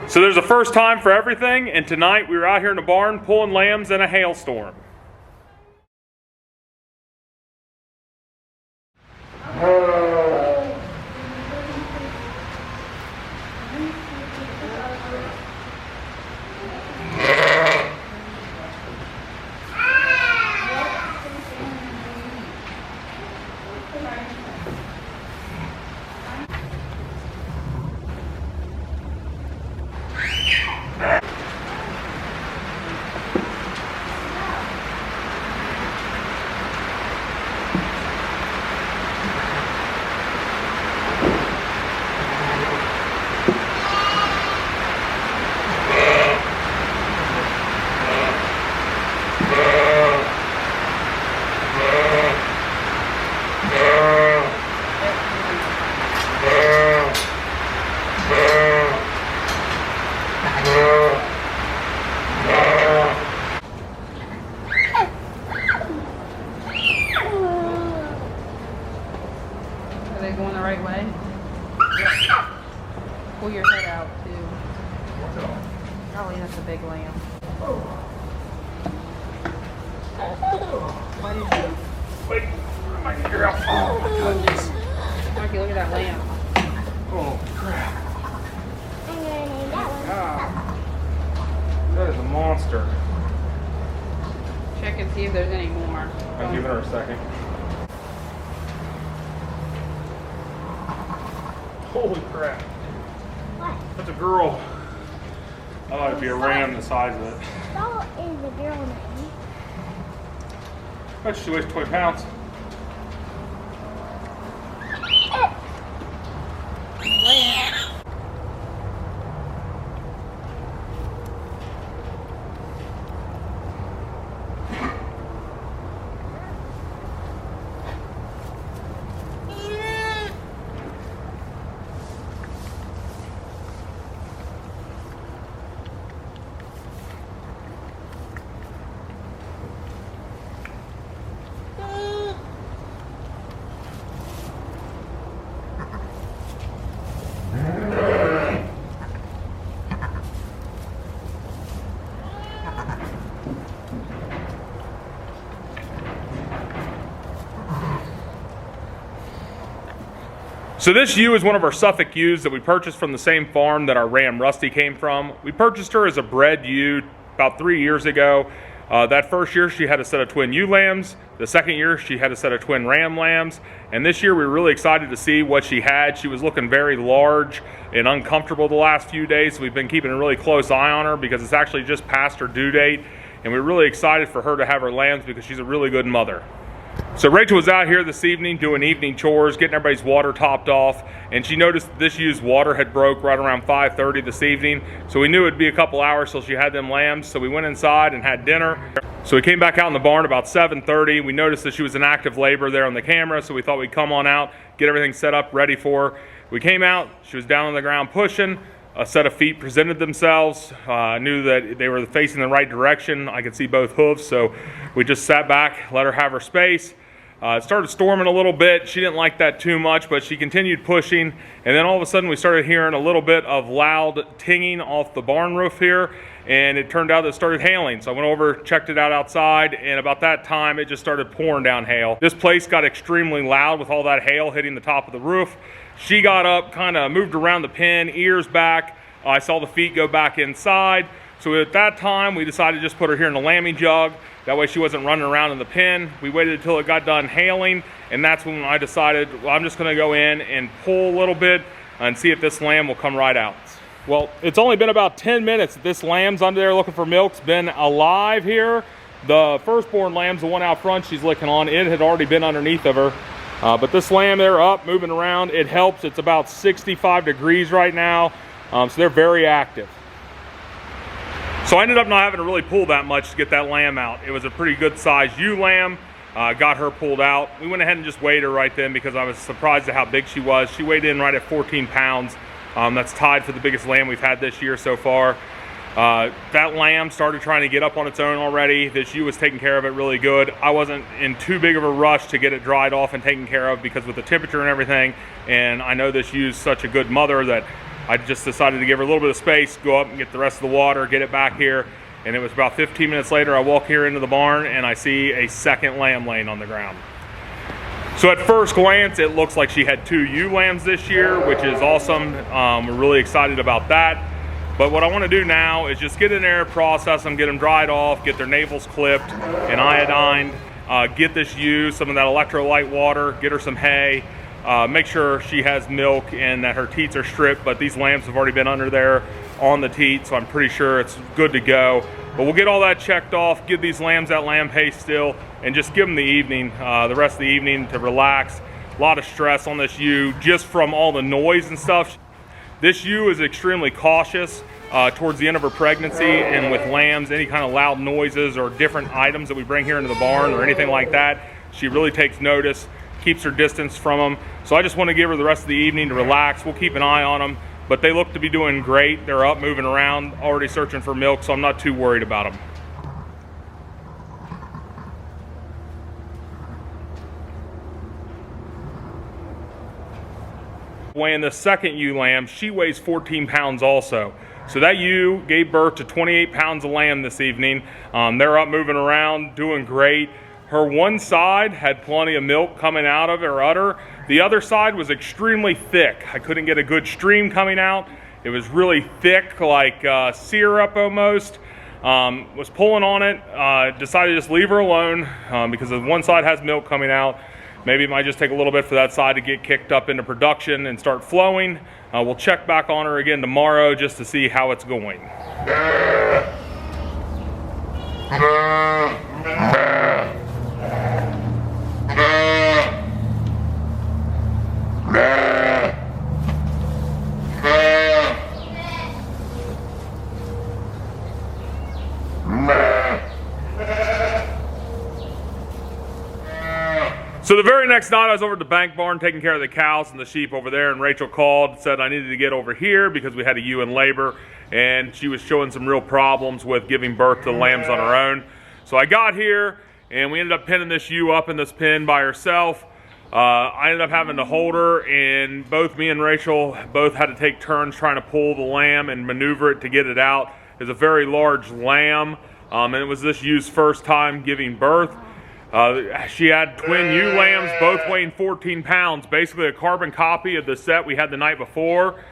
So there's a first time for everything, and tonight we were out here in the barn pulling lambs in a hailstorm. Are they going the right way? Pull your head out too. Golly, that's a big lamb. Why did you? Wait, I can figure out. Oh my goodness. Mikey, look at that lamb. Oh crap. I'm gonna name that one. Ah, that is a monster. Check and see if there's any more. I'm giving her a second. Holy crap. What? That's a girl. I thought it'd be a ram the size of it. So is the girl name. Bet she weighs 20 pounds. Lamb. So this ewe is one of our Suffolk ewes that we purchased from the same farm that our ram Rusty came from. We purchased her as a bred ewe about 3 years ago. That first year she had a set of twin ewe lambs. The second year she had a set of twin ram lambs. And this year we were really excited to see what she had. She was looking very large and uncomfortable the last few days. So we've been keeping a really close eye on her because it's actually just past her due date. And we're really excited for her to have her lambs because she's a really good mother. So Rachel was out here this evening doing evening chores, getting everybody's water topped off, and she noticed this ewe's water had broke right around 5:30 this evening. So we knew it'd be a couple hours till she had them lambs. So we went inside and had dinner. So we came back out in the barn about 7:30. We noticed that she was in active labor there on the camera, so we thought we'd come on out, get everything set up, ready for her. We came out, she was down on the ground pushing. A set of feet presented themselves. I knew that they were facing the right direction. I could see both hooves, so we just sat back, let her have her space. It started storming a little bit. She didn't like that too much, but she continued pushing. And then all of a sudden we started hearing a little bit of loud tinging off the barn roof here, and it turned out that it started hailing. So I went over, checked it out outside, and about that time it just started pouring down hail. This place got extremely loud with all that hail hitting the top of the roof. She got up, kind of moved around the pen, ears back. I saw the feet go back inside. So at that time, we decided to just put her here in the lambing jug. That way she wasn't running around in the pen. We waited until it got done hailing, and that's when I decided, well, I'm just gonna go in and pull a little bit and see if this lamb will come right out. Well, it's only been about 10 minutes that this lamb's under there looking for milk's been alive here. The firstborn lamb's the one out front she's licking on. It had already been underneath of her. But this lamb, they're up, moving around. It helps. It's about 65 degrees right now, so they're very active. So I ended up not having to really pull that much to get that lamb out. It was a pretty good sized ewe lamb. Got her pulled out. We went ahead and just weighed her right then because I was surprised at how big she was. She weighed in right at 14 pounds. That's tied for the biggest lamb we've had this year so far. That lamb started trying to get up on its own already. This ewe was taking care of it really good. I wasn't in too big of a rush to get it dried off and taken care of because with the temperature and everything, and I know this ewe's such a good mother that I just decided to give her a little bit of space, go up and get the rest of the water, get it back here. And it was about 15 minutes later, I walk here into the barn and I see a second lamb laying on the ground. So at first glance, it looks like she had 2 ewe lambs this year, which is awesome. We're really excited about that. But what I want to do now is just get in there, process them, get them dried off, get their navels clipped and iodined, get this ewe some of that electrolyte water, get her some hay, make sure she has milk and that her teats are stripped, but these lambs have already been under there on the teat, so I'm pretty sure it's good to go. But we'll get all that checked off, give these lambs that lamb hay still, and just give them the evening, the rest of the evening to relax. A lot of stress on this ewe just from all the noise and stuff. This ewe is extremely cautious towards the end of her pregnancy, and with lambs, any kind of loud noises or different items that we bring here into the barn or anything like that, she really takes notice, keeps her distance from them. So I just want to give her the rest of the evening to relax. We'll keep an eye on them, but they look to be doing great. They're up, moving around, already searching for milk, so I'm not too worried about them. Weighing the second ewe lamb, she weighs 14 pounds also. So that ewe gave birth to 28 pounds of lamb this evening. They're up moving around, doing great. Her one side had plenty of milk coming out of her udder. The other side was extremely thick. I couldn't get a good stream coming out. It was really thick, like syrup almost. Was pulling on it, decided to just leave her alone because the one side has milk coming out. Maybe it might just take a little bit for that side to get kicked up into production and start flowing. We'll check back on her again tomorrow just to see how it's going. So the very next night I was over at the bank barn taking care of the cows and the sheep over there, and Rachel called and said I needed to get over here because we had a ewe in labor and she was showing some real problems with giving birth to the lambs on her own. So I got here and we ended up pinning this ewe up in this pen by herself. I ended up having to hold her, and both me and Rachel both had to take turns trying to pull the lamb and maneuver it to get it out. It was a very large lamb, and it was this ewe's first time giving birth. She had twin ewe lambs, both weighing 14 pounds, basically a carbon copy of the set we had the night before,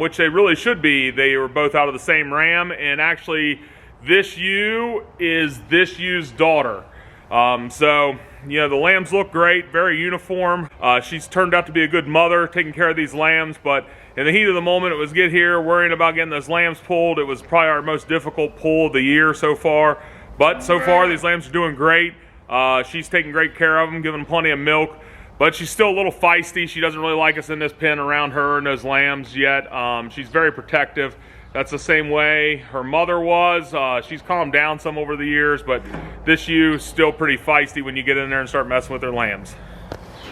which they really should be. They were both out of the same ram, and actually this ewe is this ewe's daughter. So, you know, the lambs look great, very uniform. She's turned out to be a good mother, taking care of these lambs, but in the heat of the moment, it was get here, worrying about getting those lambs pulled. It was probably our most difficult pull of the year so far, but so far these lambs are doing great. She's taking great care of them, giving them plenty of milk, but she's still a little feisty. She doesn't really like us in this pen around her and those lambs yet. She's very protective. That's the same way her mother was. She's calmed down some over the years, but this ewe's still pretty feisty when you get in there and start messing with her lambs.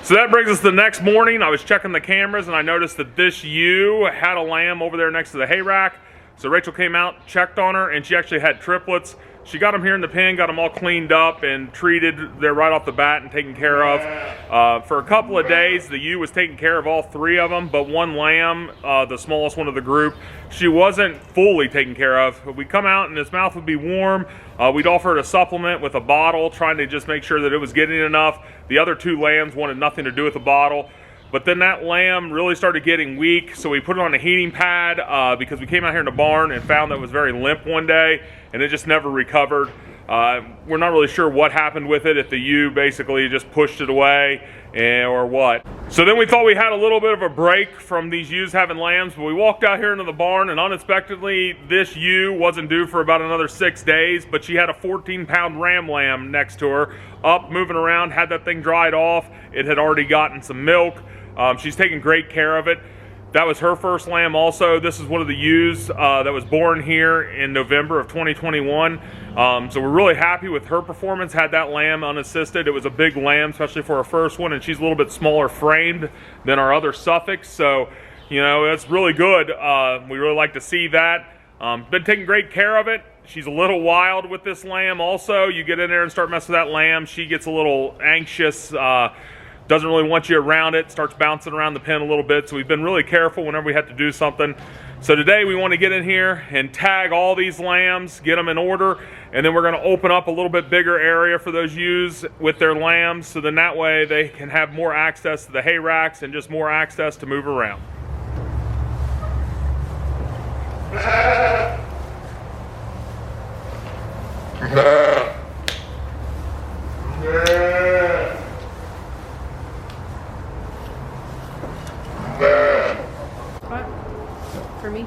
So that brings us to the next morning. I was checking the cameras and I noticed that this ewe had a lamb over there next to the hay rack. So Rachel came out, checked on her, and she actually had triplets. She got them here in the pen, got them all cleaned up and treated there right off the bat and taken care of. For a couple of days, the ewe was taking care of all 3 of them, but one lamb, the smallest one of the group, she wasn't fully taken care of. We'd come out and his mouth would be warm. We'd offer it a supplement with a bottle, trying to just make sure that it was getting enough. The other 2 lambs wanted nothing to do with the bottle. But then that lamb really started getting weak, so we put it on a heating pad because we came out here in the barn and found that it was very limp one day, and it just never recovered. We're not really sure what happened with it, if the ewe basically just pushed it away or what. So then we thought we had a little bit of a break from these ewes having lambs, but we walked out here into the barn, and unexpectedly this ewe wasn't due for about another 6 days, but she had a 14-pound ram lamb next to her, up, moving around, had that thing dried off. It had already gotten some milk. She's taking great care of it. That was her first lamb also. This is one of the ewes that was born here in November of 2021. So we're really happy with her performance. Had that lamb unassisted. It was a big lamb, especially for her first one, and she's a little bit smaller framed than our other Suffolks. So, you know, that's really good. We really like to see that. Been taking great care of it. She's a little wild with this lamb also. You get in there and start messing with that lamb, she gets a little anxious, doesn't really want you around it, starts bouncing around the pen a little bit. So we've been really careful whenever we have to do something. So today we want to get in here and tag all these lambs, get them in order, and then we're going to open up a little bit bigger area for those ewes with their lambs, so then that way they can have more access to the hay racks and just more access to move around. What? For me?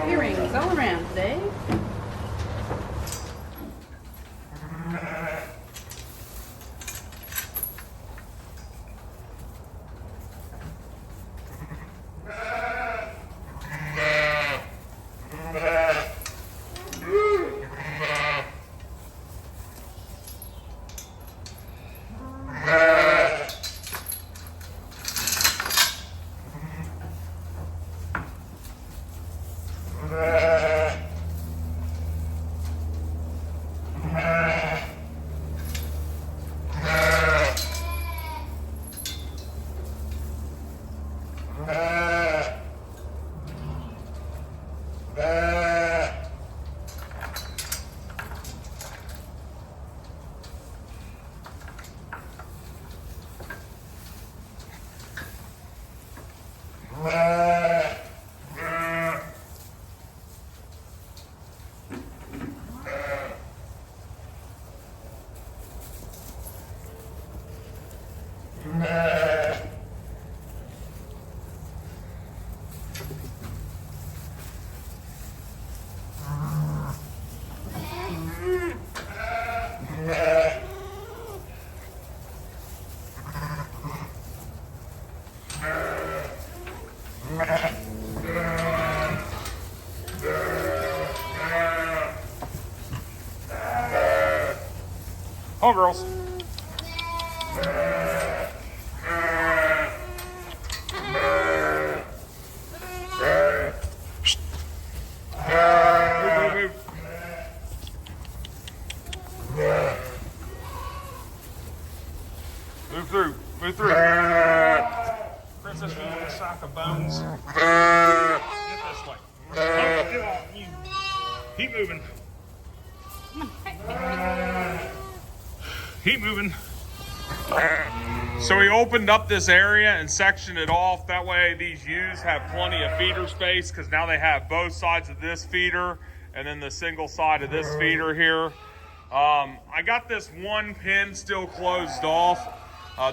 Earrings all around today. Come on, girls. Move, move, move. Move through. Move through. Princess, you little sack of bones. Get this way. Get off you. Keep moving. Keep moving. So we opened up this area and sectioned it off. That way these ewes have plenty of feeder space, because now they have both sides of this feeder and then the single side of this feeder here. I got this one pen still closed off.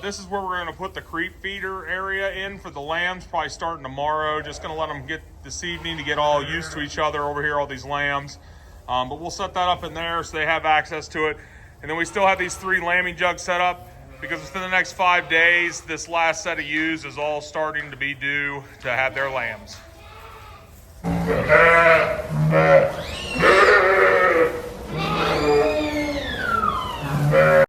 This is where we're going to put the creep feeder area in for the lambs, probably starting tomorrow. Just going to let them get this evening to get all used to each other over here, all these lambs. But we'll set that up in there so they have access to it. And then we still have these 3 lambing jugs set up, because within the next 5 days, this last set of ewes is all starting to be due to have their lambs.